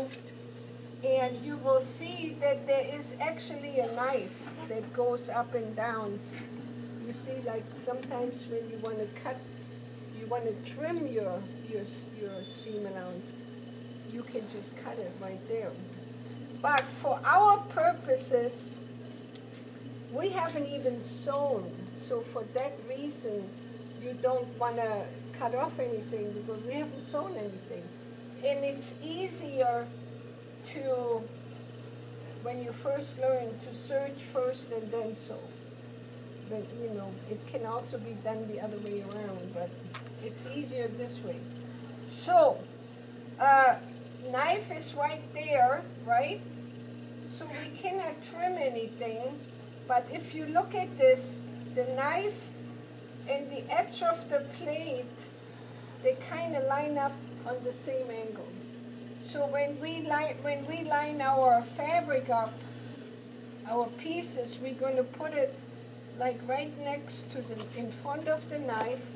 removed, and you will see that there is actually a knife that goes up and down. You see, like sometimes when you want to cut, you want to trim your seam allowance, you can just cut it right there. But for our purposes, we haven't even sewn. So for that reason, you don't want to cut off anything because we haven't sewn anything. And it's easier to, when you first learn, to serge first and then sew. But, you know, it can also be done the other way around, but it's easier this way. So, knife is right there, right? So we cannot trim anything, but if you look at this, the knife and the edge of the plate, they kind of line up on the same angle. So when we line our fabric up, our pieces, we're going to put it like right next to in front of the knife,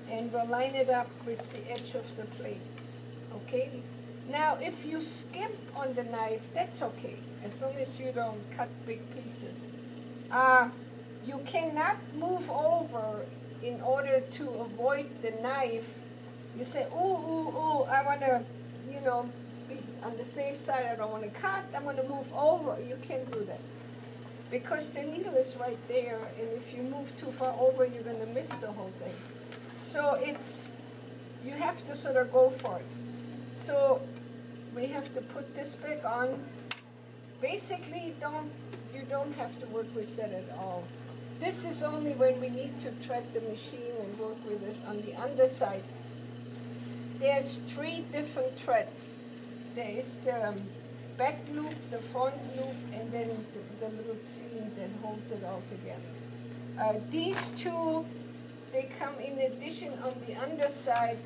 and we'll line it up with the edge of the plate. Okay? Now, if you skimp on the knife, that's okay, as long as you don't cut big pieces. You cannot move over in order to avoid the knife. You say, ooh, I want to, you know, be on the safe side. I don't want to cut. I'm going to move over. You can't do that because the needle is right there, and if you move too far over, you're going to miss the whole thing. So you have to sort of go for it. So we have to put this back on. Basically, you don't have to work with that at all. This is only when we need to thread the machine and work with it on the underside. There's 3 different threads. There is the back loop, the front loop, and then the little seam that holds it all together. These 2, they come in addition on the underside.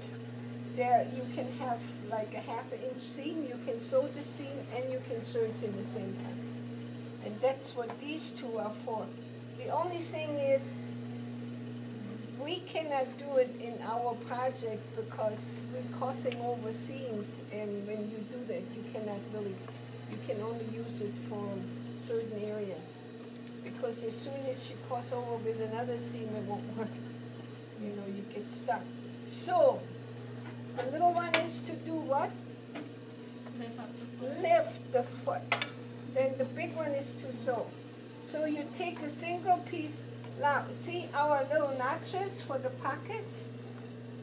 There you can have like a 1/2 inch seam. You can sew the seam and you can serge in the same time. And that's what these 2 are for. The only thing is, we cannot do it in our project because we're crossing over seams, and when you do that, you cannot really, you can only use it for certain areas. Because as soon as you cross over with another seam, it won't work. You know, you get stuck. So, the little one is to do what? Lift the foot. Then the big one is to sew. So you take a single piece. Now, see our little notches for the pockets?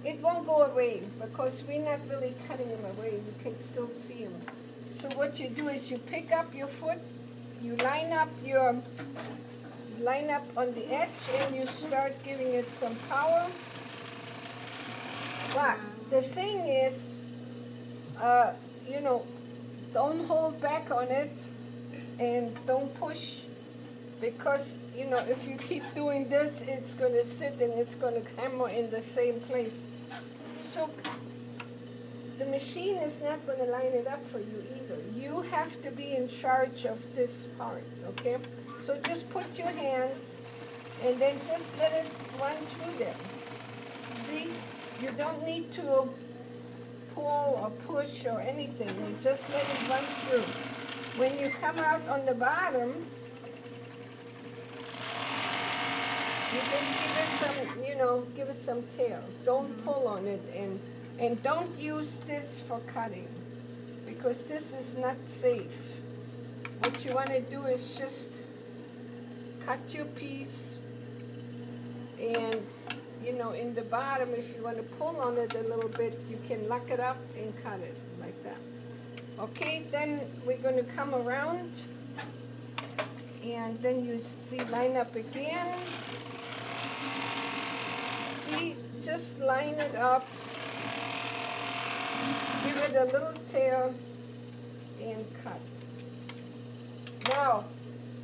It won't go away because we're not really cutting them away. You can still see them. So what you do is you pick up your foot, you line up on the edge, and you start giving it some power. But the thing is, you know, don't hold back on it and don't push, because, you know, if you keep doing this, it's going to sit and it's going to hammer in the same place. So the machine is not going to line it up for you either. You have to be in charge of this part, okay? So just put your hands and then just let it run through them. See? You don't need to pull or push or anything. You just let it run through. When you come out on the bottom, you just give it some, you know, give it some tail. Don't pull on it, and don't use this for cutting, because this is not safe. What you want to do is just cut your piece, and you know, in the bottom, if you want to pull on it a little bit, you can lock it up and cut it like that. Okay, then we're going to come around, and then you see, line up again. See, just line it up, give it a little tail, and cut. Now,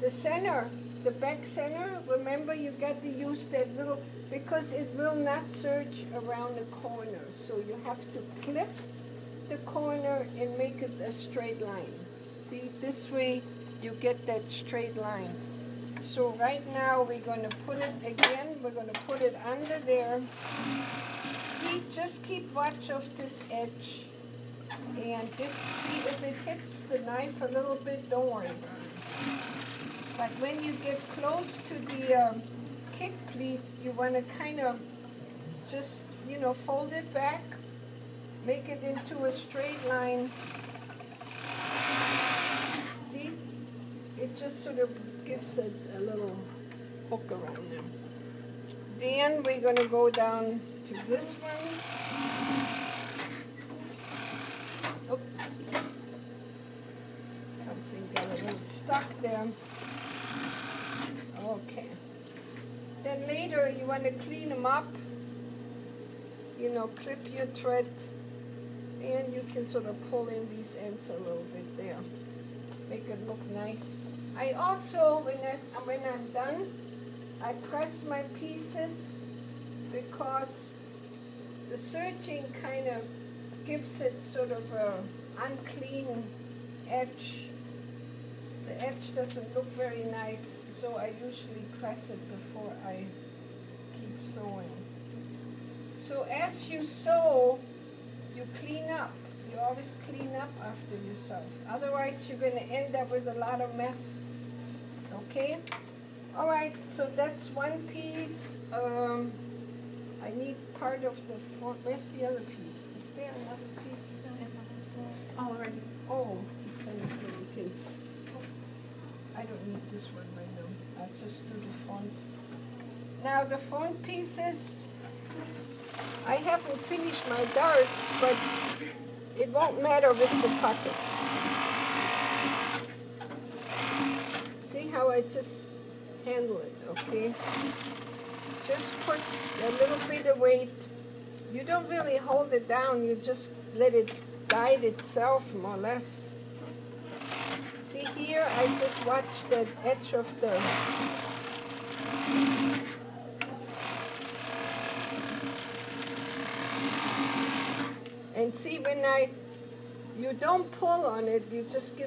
the center, the back center, remember you got to use that little, because it will not serge around the corner. So you have to clip the corner and make it a straight line. See, this way you get that straight line. So right now we're going to put it again, we're going to put it under there. See, just keep watch of this edge. And see if it hits the knife a little bit, don't worry about it. But when you get close to the kick pleat, you want to kind of just, you know, fold it back, make it into a straight line. See? It just sort of gives it a little hook around them. Then we're going to go down to this one. Oh, something got a little stuck there. Okay. Then later you want to clean them up. You know, clip your thread, and you can sort of pull in these ends a little bit there. Make it look nice. I also, when I'm done, I press my pieces because the serging kind of gives it sort of a unclean edge. The edge doesn't look very nice, so I usually press it before I keep sewing. So as you sew, you clean up. You always clean up after you sew. Otherwise, you're going to end up with a lot of mess. Okay? All right, so that's one piece. I need part of the front. Where's the other piece? Is there another piece? So it's on the floor. Oh, already. Oh, it's on the floor. Okay. Oh, I don't need this one right now. I'll just do the front. Now the front pieces, I haven't finished my darts, but it won't matter with the pocket. See how I just handle it, okay? Just put a little bit of weight. You don't really hold it down, you just let it guide itself more or less. See here, I just watch the edge of the and see when you don't pull on it, you just give